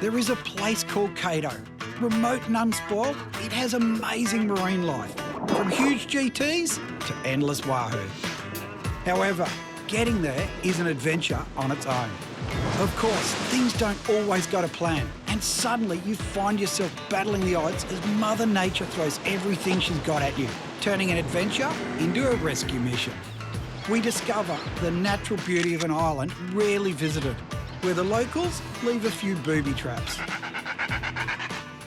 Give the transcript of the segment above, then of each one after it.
There is a place called Cato. Remote and unspoiled, it has amazing marine life, from huge GTs to endless Wahoo. However, getting there is an adventure on its own. Of course, things don't always go to plan, and suddenly you find yourself battling the odds as Mother Nature throws everything she's got at you, turning an adventure into a rescue mission. We discover the natural beauty of an island rarely visited, where the locals leave a few booby traps.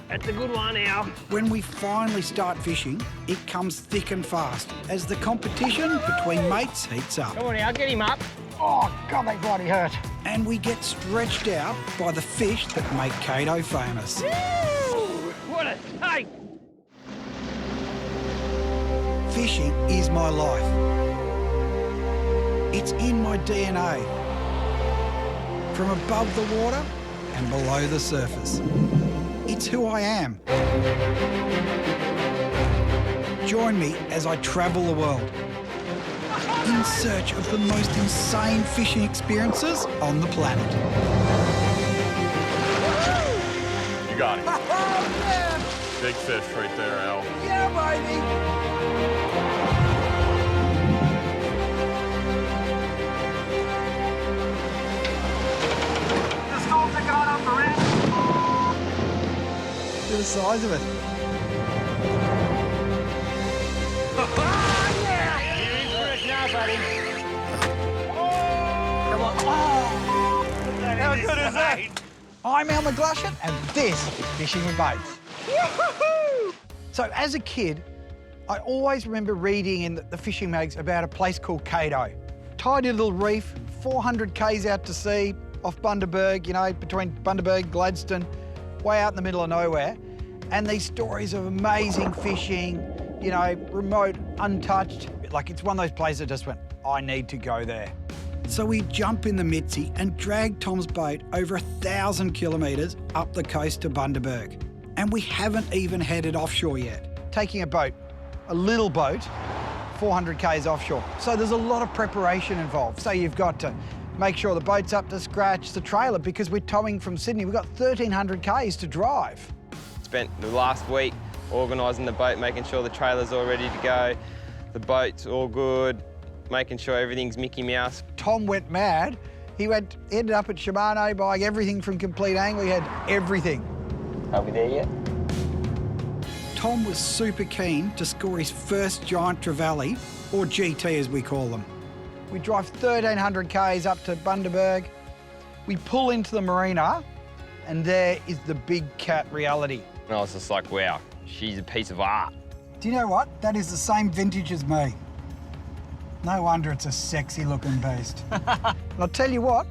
That's a good one, Al. When we finally start fishing, it comes thick and fast as the competition between mates heats up. Come on, Al, get him up. Oh, God, that bloody hurt. And we get stretched out by the fish that make Cato famous. Woo! What a take! Fishing is my life. It's in my DNA. From above the water and below the surface. It's who I am. Join me as I travel the world in search of the most insane fishing experiences on the planet. You got it. Oh, yeah. Big fish right there, Al. Yeah, baby. The storms are going up around. Look at the size of it. Buddy. Come on. Oh. How good is that? I'm Al McGlushan, and this is Fishing with Mates. So as a kid, I always remember reading in the fishing mags about a place called Cato. Tiny little reef, 400 k's out to sea, off Bundaberg, you know, between Bundaberg, Gladstone, way out in the middle of nowhere. And these stories of amazing fishing, you know, remote, untouched. Like, it's one of those places that just went, I need to go there. So we jump in the Mitzi and drag Tom's boat over 1,000 kilometres up the coast to Bundaberg. And we haven't even headed offshore yet. Taking a boat, a little boat, 400 k's offshore. So there's a lot of preparation involved. So you've got to make sure the boat's up to scratch, the trailer, because we're towing from Sydney. We've got 1,300 k's to drive. Spent the last week organising the boat, making sure the trailer's all ready to go. The boat's all good, making sure everything's Mickey Mouse. Tom went mad. He ended up at Shimano buying everything from Complete Angler. He had everything. Are we there yet? Tom was super keen to score his first giant trevally, or GT as we call them. We drive 1,300 k's up to Bundaberg. We pull into the marina, and there is the big cat reality. And I was just like, wow, she's a piece of art. Do you know what? That is the same vintage as me. No wonder it's a sexy-looking beast. And I'll tell you what,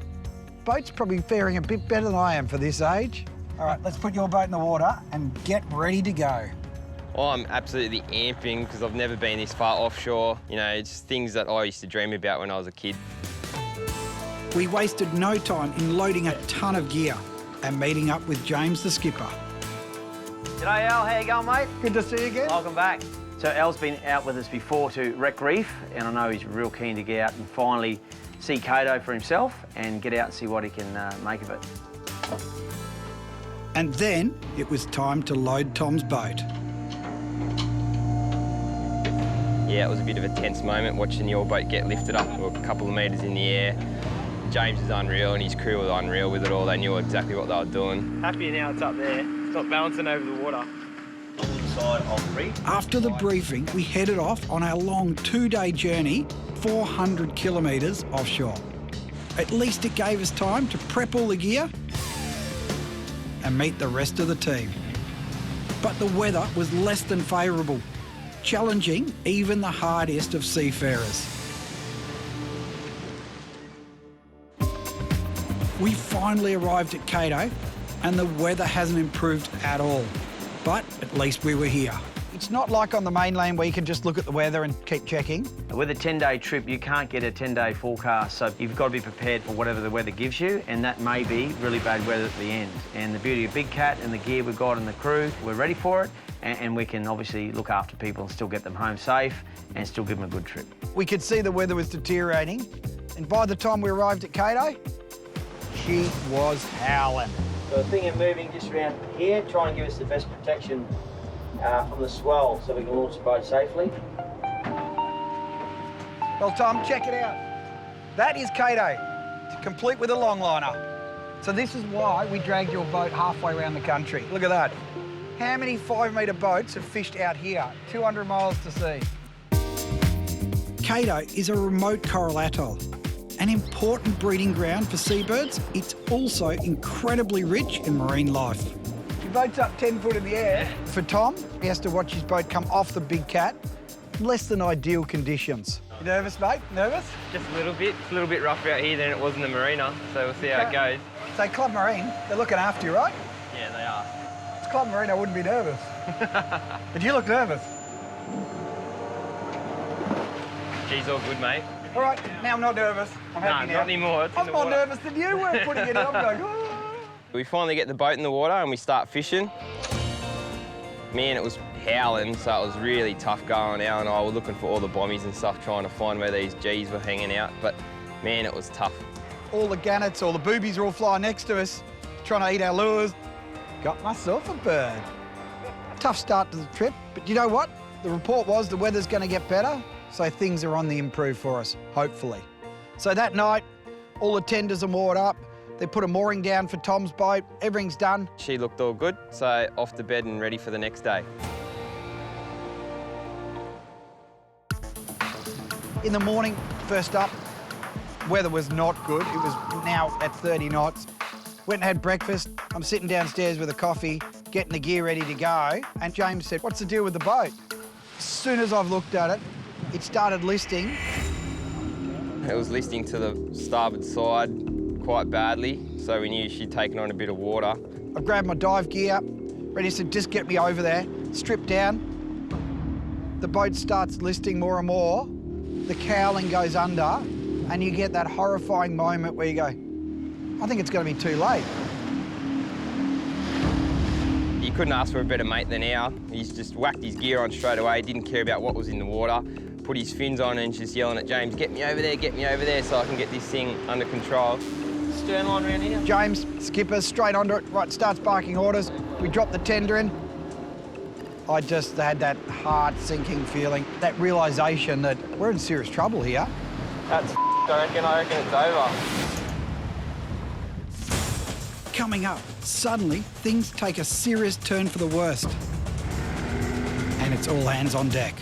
boat's probably faring a bit better than I am for this age. All right, let's put your boat in the water and get ready to go. Oh, I'm absolutely amping because I've never been this far offshore. You know, it's things that I used to dream about when I was a kid. We wasted no time in loading a ton of gear and meeting up with James, the skipper. G'day, Al. How you going, mate? Good to see you again. Welcome back. So Al's been out with us before to Wreck Reef, and I know he's real keen to get out and finally see Cato for himself and get out and see what he can make of it. And then it was time to load Tom's boat. Yeah, it was a bit of a tense moment watching your boat get lifted up a couple of metres in the air. James is unreal and his crew was unreal with it all. They knew exactly what they were doing. Happy now it's up there. It's not bouncing over the water. Side of the reef. After the briefing, we headed off on our long 2-day journey, 400 kilometres offshore. At least it gave us time to prep all the gear and meet the rest of the team. But the weather was less than favourable, challenging even the hardiest of seafarers. We finally arrived at Cato, and the weather hasn't improved at all. But at least we were here. It's not like on the mainland where you can just look at the weather and keep checking. With a 10-day trip, you can't get a 10-day forecast, so you've got to be prepared for whatever the weather gives you, and that may be really bad weather at the end. And the beauty of Big Cat and the gear we've got and the crew, we're ready for it, and we can obviously look after people and still get them home safe and still give them a good trip. We could see the weather was deteriorating, and by the time we arrived at Cato, she was howling. So the thing of moving just around here, try and give us the best protection from the swell so we can launch the boat safely. Well, Tom, check it out. That is Cato, complete with a longliner. So this is why we dragged your boat halfway around the country. Look at that. How many 5-metre boats have fished out here? 200 miles to sea. Cato is a remote coral atoll, an important breeding ground for seabirds. It's also incredibly rich in marine life. Your boat's up 10 foot in the air. For Tom, he has to watch his boat come off the big cat. Less than ideal conditions. You nervous, mate? Nervous? Just a little bit. It's a little bit rougher out here than it was in the marina, so we'll see how it goes. So Club Marine, they're looking after you, right? Yeah, they are. It's Club Marine, I wouldn't be nervous. But you look nervous. Geez, all good, mate. All right, now I'm not nervous. I'm happy now. Not anymore. It's in I'm the more water. nervous than you were putting it in. I'm going, oh. We finally get the boat in the water and we start fishing. Man, it was howling, so it was really tough going. Al and I were looking for all the bombies and stuff, trying to find where these G's were hanging out, but man, it was tough. All the gannets, all the boobies are all flying next to us, trying to eat our lures. Got myself a bird. Tough start to the trip, but you know what? The report was the weather's going to get better, so things are on the improve for us, hopefully. So that night, all the tenders are moored up. They put a mooring down for Tom's boat. Everything's done. She looked all good, so off to bed and ready for the next day. In the morning, first up, weather was not good. It was now at 30 knots. Went and had breakfast. I'm sitting downstairs with a coffee, getting the gear ready to go. And James said, what's the deal with the boat? As soon as I've looked at it, it started listing. It was listing to the starboard side quite badly, so we knew she'd taken on a bit of water. I grabbed my dive gear, ready to just get me over there, strip down. The boat starts listing more and more. The cowling goes under, and you get that horrifying moment where you go, I think it's going to be too late. You couldn't ask for a better mate than Al. He's just whacked his gear on straight away, didn't care about what was in the water, put his fins on and just yelling at James, get me over there so I can get this thing under control. Stern line around here. James, skipper, straight onto it, right, starts barking orders. We drop the tender in. I just had that heart-sinking feeling, that realisation that we're in serious trouble here. That's I reckon it's over. Coming up, suddenly things take a serious turn for the worst. And it's all hands on deck.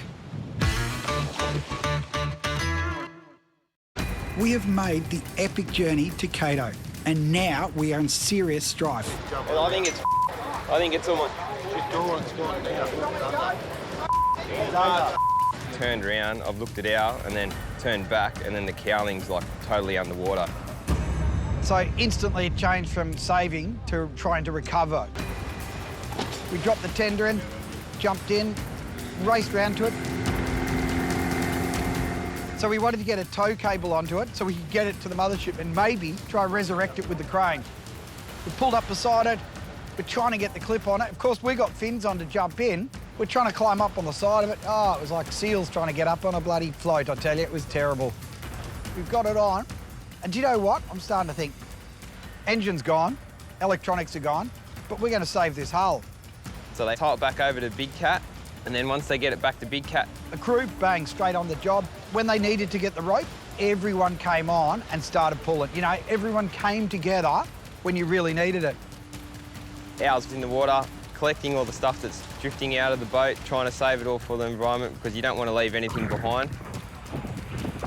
We have made the epic journey to Cato, and now we are in serious strife. Well, I think it's almost... Turned around, I've looked it out, and then turned back, and then the cowling's like totally underwater. So instantly it changed from saving to trying to recover. We dropped the tender in, jumped in, raced round to it. So we wanted to get a tow cable onto it so we could get it to the mothership and maybe try and resurrect it with the crane. We pulled up beside it, we're trying to get the clip on it. Of course, we got fins on to jump in. We're trying to climb up on the side of it. Oh, it was like seals trying to get up on a bloody float, I tell you, it was terrible. We've got it on, and do you know what? I'm starting to think, engine's gone, electronics are gone, but we're going to save this hull. So they tow it back over to Big Cat, and then once they get it back to Big Cat... The crew, bang, straight on the job. When they needed to get the rope, everyone came on and started pulling. You know, everyone came together when you really needed it. Auds in the water, collecting all the stuff that's drifting out of the boat, trying to save it all for the environment because you don't want to leave anything behind.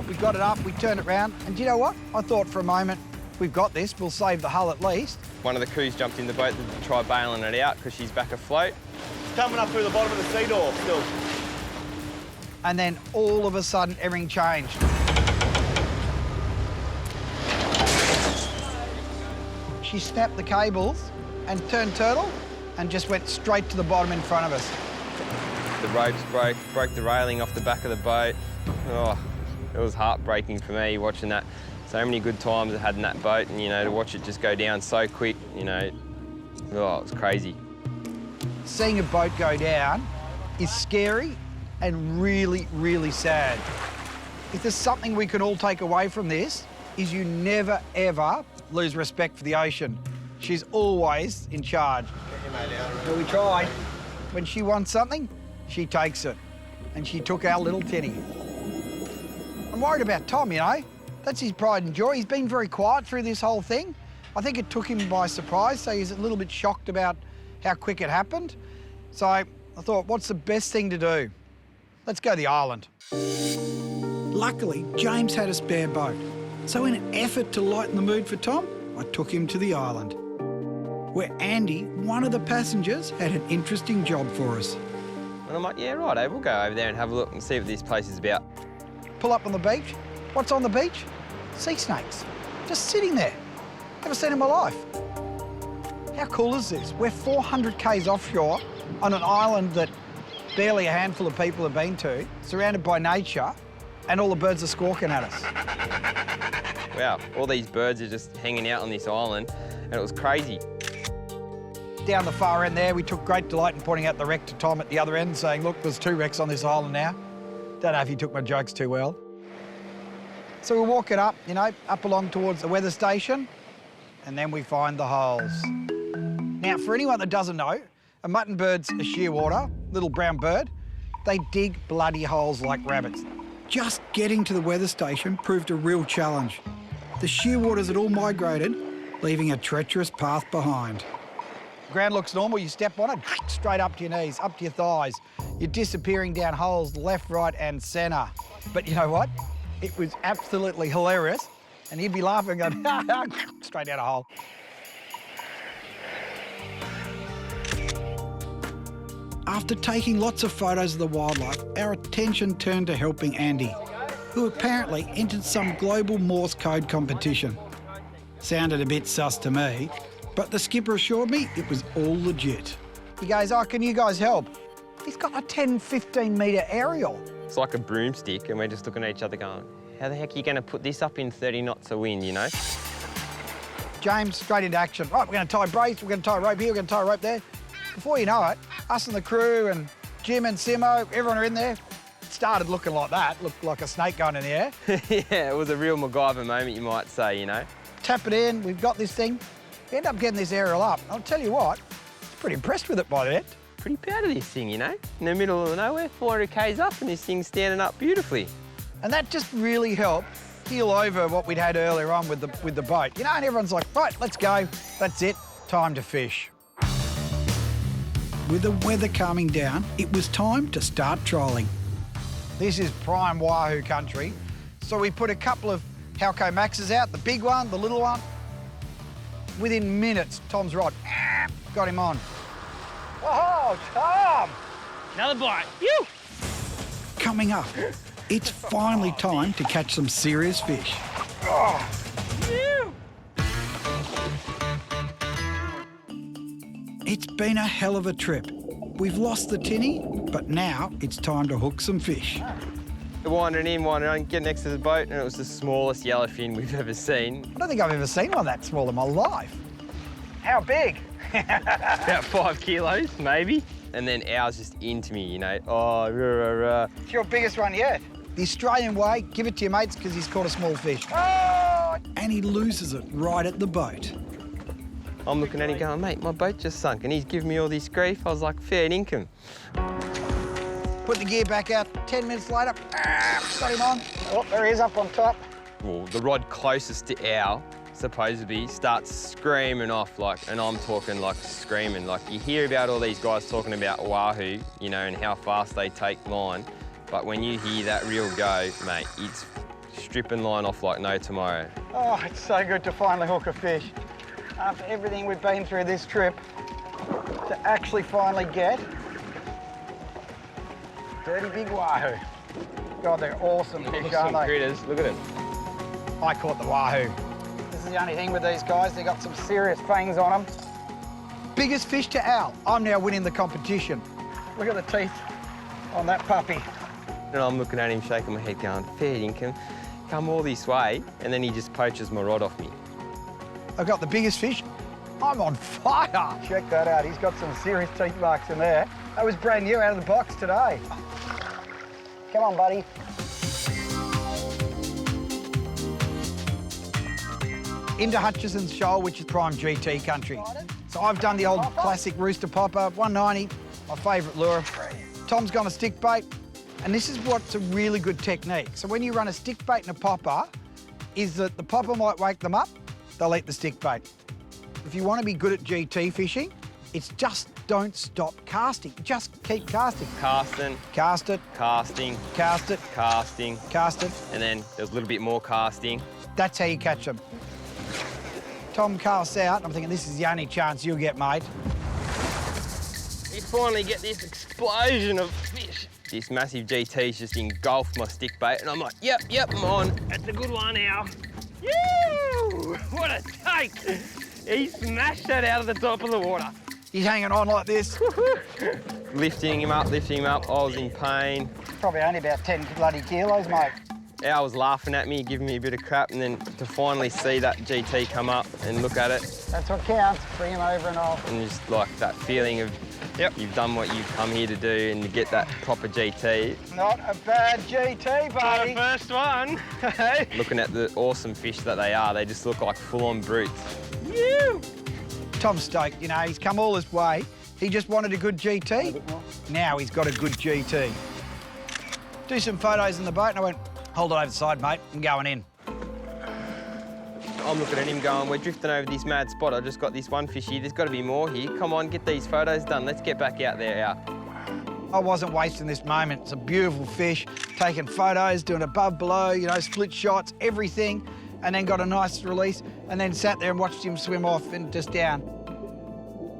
We got it up, we turned it round, and do you know what? I thought for a moment, we've got this, we'll save the hull at least. One of the crews jumped in the boat to try bailing it out because she's back afloat. Coming up through the bottom of the sea door still. And then all of a sudden, everything changed. She snapped the cables and turned turtle and just went straight to the bottom in front of us. The ropes broke the railing off the back of the boat. Oh, it was heartbreaking for me watching that. So many good times I had in that boat, and, you know, to watch it just go down so quick, you know, oh, it was crazy. Seeing a boat go down is scary and really, really sad. If there's something we can all take away from this, is you never, ever lose respect for the ocean. She's always in charge. Well, we tried. When she wants something, she takes it. And she took our little tinny. I'm worried about Tom, you know. That's his pride and joy. He's been very quiet through this whole thing. I think it took him by surprise, so he's a little bit shocked about how quick it happened. So I thought, what's the best thing to do? Let's go to the island. Luckily, James had a spare boat. So in an effort to lighten the mood for Tom, I took him to the island, where Andy, one of the passengers, had an interesting job for us. And I'm like, yeah, right, we'll go over there and have a look and see what this place is about. Pull up on the beach. What's on the beach? Sea snakes. Just sitting there. Never seen in my life. How cool is this? We're 400 k's offshore on an island that barely a handful of people have been to, surrounded by nature, and all the birds are squawking at us. Wow, all these birds are just hanging out on this island, and it was crazy. Down the far end there, we took great delight in pointing out the wreck to Tom at the other end, saying, look, there's 2 wrecks on this island now. Don't know if he took my jokes too well. So we're walking up, you know, up along towards the weather station, and then we find the holes. Now, for anyone that doesn't know, a muttonbird's a shearwater, little brown bird. They dig bloody holes like rabbits. Just getting to the weather station proved a real challenge. The shearwaters had all migrated, leaving a treacherous path behind. Ground looks normal, you step on it, straight up to your knees, up to your thighs. You're disappearing down holes left, right and centre. But you know what? It was absolutely hilarious, and he'd be laughing going, straight down a hole. After taking lots of photos of the wildlife, our attention turned to helping Andy, who apparently entered some global Morse code competition. Sounded a bit sus to me, but the skipper assured me it was all legit. He goes, oh, can you guys help? He's got a 10, 15 metre aerial. It's like a broomstick, and we're just looking at each other going, how the heck are you going to put this up in 30 knots of wind, you know? James, straight into action. Right, we're going to tie brace, we're going to tie a rope here, we're going to tie a rope there. Before you know it, us and the crew and Jim and Simo, everyone are in there. It started looking like that, looked like a snake going in the air. Yeah, it was a real MacGyver moment, you might say, you know? Tap it in, we've got this thing. We end up getting this aerial up. I'll tell you what, I was pretty impressed with it by the end. Pretty proud of this thing, you know? In the middle of nowhere, 400 k's up, and this thing's standing up beautifully. And that just really helped heal over what we'd had earlier on with the boat. You know, and everyone's like, right, let's go. That's it, time to fish. With the weather calming down, it was time to start trolling. This is prime Wahoo country. So we put a couple of Halco Maxes out, the big one, the little one. Within minutes, Tom's rod, got him on. Whoa, Tom! Another bite. Phew! Coming up, it's finally time to catch some serious fish. Oh. It's been a hell of a trip. We've lost the tinny, but now it's time to hook some fish. Winding in, get next to the boat, and it was the smallest yellowfin we've ever seen. I don't think I've ever seen one that small in my life. How big? About 5 kilos, maybe. And then ours just into me, you know. Oh, rah, rah, rah. It's your biggest one yet. The Australian way, give it to your mates because he's caught a small fish. Oh! And he loses it right at the boat. I'm looking at him going, mate, my boat just sunk, and he's giving me all this grief. I was like, fair income. Put the gear back out, 10 minutes later, got him on. Oh, there he is up on top. Well, the rod closest to our, supposedly, starts screaming off, like, and I'm talking like screaming. Like, you hear about all these guys talking about Wahoo, you know, and how fast they take line, but when you hear that reel go, mate, it's stripping line off like no tomorrow. Oh, it's so good to finally hook a fish. After everything we've been through this trip, to actually finally get dirty big Wahoo. God, they're awesome fish, aren't they? Critters, look at them. I caught the Wahoo. This is the only thing with these guys, they got some serious fangs on them. Biggest fish to Al. I'm now winning the competition. Look at the teeth on that puppy. And I'm looking at him, shaking my head, going, fair income, come all this way, and then he just poaches my rod off me. I've got the biggest fish. I'm on fire. Check that out. He's got some serious teeth marks in there. That was brand new out of the box today. Come on, buddy. into Hutchison's Shoal, which is prime GT country. So I've done the old classic rooster popper, 190, my favourite lure. Tom's gone a stick bait, and this is what's a really good technique. So when you run a stick bait and a popper, is that the popper might wake them up, they'll eat the stick bait. If you want to be good at GT fishing, it's just don't stop casting. Just keep casting. Casting, Cast it, casting, cast it, casting, cast it. and then there's a little bit more casting. That's how you catch them. Tom casts out. I'm thinking this is the only chance you'll get, mate. You finally get this explosion of fish. This massive GT's just engulfed my stick bait, and I'm like, yep, I'm on. That's a good one now. Yoo! What a take! He smashed that out of the top of the water. He's hanging on like this. Lifting him up. I was in pain. Probably only about 10 bloody kilos, mate. Al was laughing at me, giving me a bit of crap, and then to finally see that GT come up and look at it. That's what counts. Bring him over and off. And just like that feeling of, yep, you've done what you've come here to do, and to get that proper GT. Not a bad GT, buddy. The first one. Looking at the awesome fish that they are, they just look like full-on brutes. You. Tom's stoked, you know, he's come all this way. He just wanted a good GT. Now he's got a good GT. Do some photos in the boat, and I went, hold it over the side, mate. I'm going in. I'm looking at him going, we're drifting over this mad spot. I just got this one fish here. There's got to be more here. Come on, get these photos done. Let's get back out there, Al. I wasn't wasting this moment. It's a beautiful fish. Taking photos, doing above, below, you know, split shots, everything. And then got a nice release, and then sat there and watched him swim off and just down.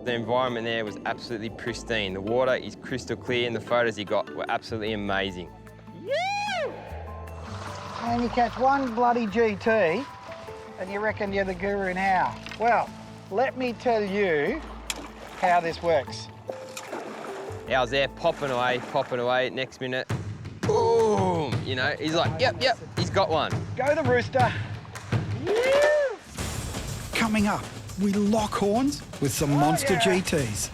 The environment there was absolutely pristine. The water is crystal clear, and the photos he got were absolutely amazing. And you catch one bloody GT, and you reckon you're the guru now. Well, let me tell you how this works. Al's there popping away. Next minute, boom! You know, he's like, yep, he's got one. Go the rooster. Coming up, we lock horns with some monster GTs.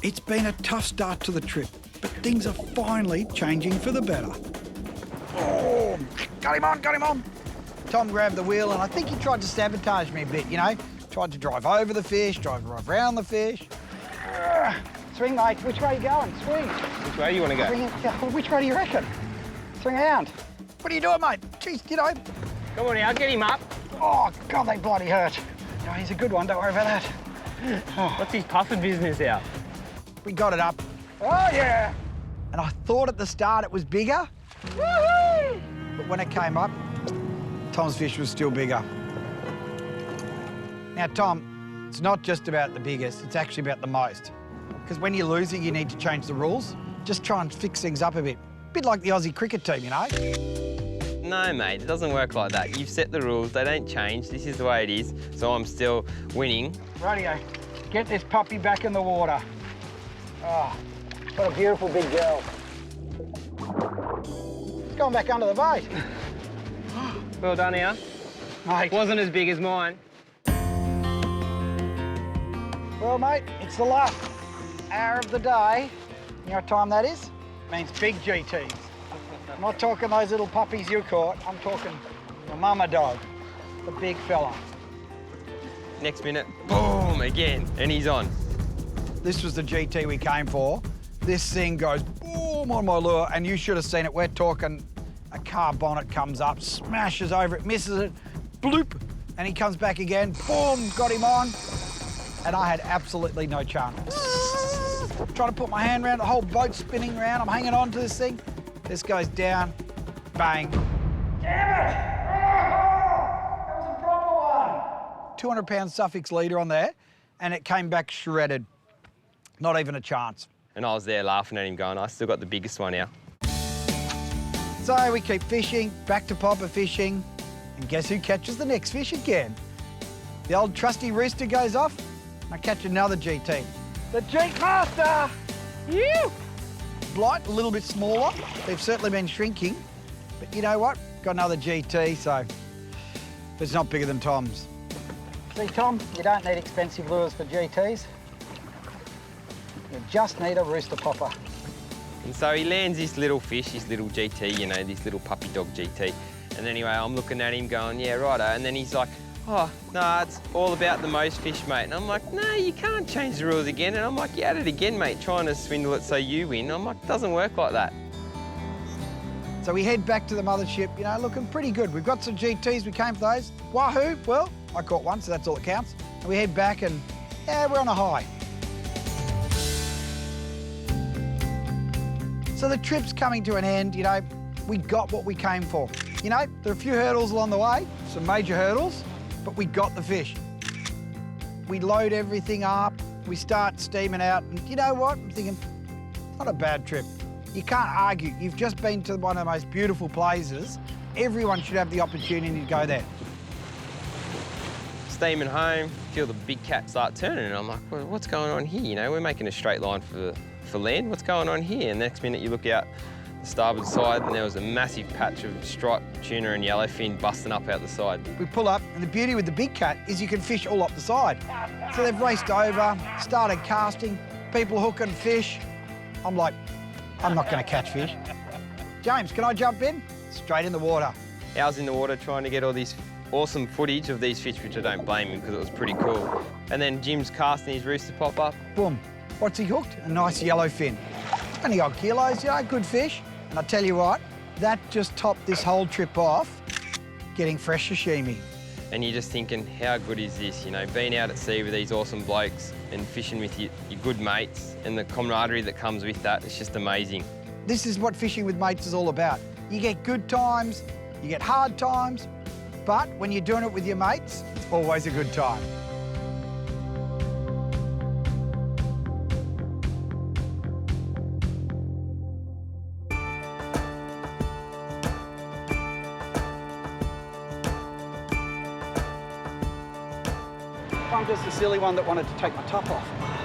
It's been a tough start to the trip, but things are finally changing for the better. Oh, got him on. Tom grabbed the wheel, and I think he tried to sabotage me a bit, you know? Tried to drive over the fish, tried to drive around the fish. Swing, mate. Which way are you going? Swing. Which way do you want to go? Which way do you reckon? Swing around. What are you doing, mate? Jeez, you know. Come on, Al, get him up. Oh, God, they bloody hurt. No, he's a good one. Don't worry about that. Oh. What's his puffing business, Al? We got it up. Oh, yeah. And I thought at the start it was bigger. Woohoo! But when it came up, Tom's fish was still bigger. Now, Tom, it's not just about the biggest, it's actually about the most. Because when you're losing, you need to change the rules. Just try and fix things up a bit. Bit like the Aussie cricket team, you know? No, mate, it doesn't work like that. You've set the rules, they don't change. This is the way it is, so I'm still winning. Rightio, get this puppy back in the water. Oh, what a beautiful big girl. It's going back under the boat. Well done, Al. Mate. Wasn't as big as mine. Well, mate, it's the last hour of the day. You know what time that is? Means big GTs. I'm not talking those little puppies you caught. I'm talking the mama dog, the big fella. Next minute, boom, again, and he's on. This was the GT we came for. This thing goes boom on my lure, and you should have seen it. We're talking a car bonnet comes up, smashes over it, misses it, bloop, and he comes back again, boom, got him on, and I had absolutely no chance. Trying to put my hand around, the whole boat's spinning around, I'm hanging on to this thing. This goes down, bang. Damn it! Oh, that was a proper one. 200-pound Suffix leader on there, and it came back shredded. Not even a chance. And I was there laughing at him going, I still got the biggest one now. So we keep fishing, back to popper fishing, and guess who catches the next fish again? The old trusty rooster goes off, and I catch another GT. The Jeep Master! You! Blight, a little bit smaller. They've certainly been shrinking, but you know what? Got another GT, so it's not bigger than Tom's. See, Tom, you don't need expensive lures for GTs. You just need a rooster popper. And so he lands this little fish, this little GT, you know, this little puppy dog GT. And anyway, I'm looking at him going, yeah, righto. And then he's like, oh, no, it's all about the most fish, mate. And I'm like, no, you can't change the rules again. And I'm like, you at it again, mate, trying to swindle it so you win. I'm like, it doesn't work like that. So we head back to the mothership, you know, looking pretty good. We've got some GTs, we came for those. Wahoo, well, I caught one, so that's all that counts. And we head back and, yeah, we're on a high. So the trip's coming to an end, you know, we got what we came for. You know, there are a few hurdles along the way, some major hurdles, but we got the fish. We load everything up, we start steaming out, and you know what? I'm thinking, not a bad trip. You can't argue. You've just been to one of the most beautiful places. Everyone should have the opportunity to go there. Steaming home, feel the big cat start turning, and I'm like, well, what's going on here? You know, we're making a straight line for land. What's going on here? And next minute you look out the starboard side and there was a massive patch of striped tuna and yellowfin busting up out the side. We pull up, and the beauty with the big cat is you can fish all up the side. So they've raced over, started casting, people hooking fish. I'm like, I'm not going to catch fish. James, can I jump in? Straight in the water. I was in the water trying to get all this awesome footage of these fish, which I don't blame him because it was pretty cool. And then Jim's casting his rooster pop up. Boom. What's he hooked? A nice yellowfin. 20 odd kilos, you know, good fish. And I tell you what, that just topped this whole trip off, getting fresh sashimi. And you're just thinking, how good is this? You know, being out at sea with these awesome blokes and fishing with your good mates and the camaraderie that comes with that, it's just amazing. This is what fishing with mates is all about. You get good times, you get hard times, but when you're doing it with your mates, it's always a good time. I'm just a silly one that wanted to take my top off.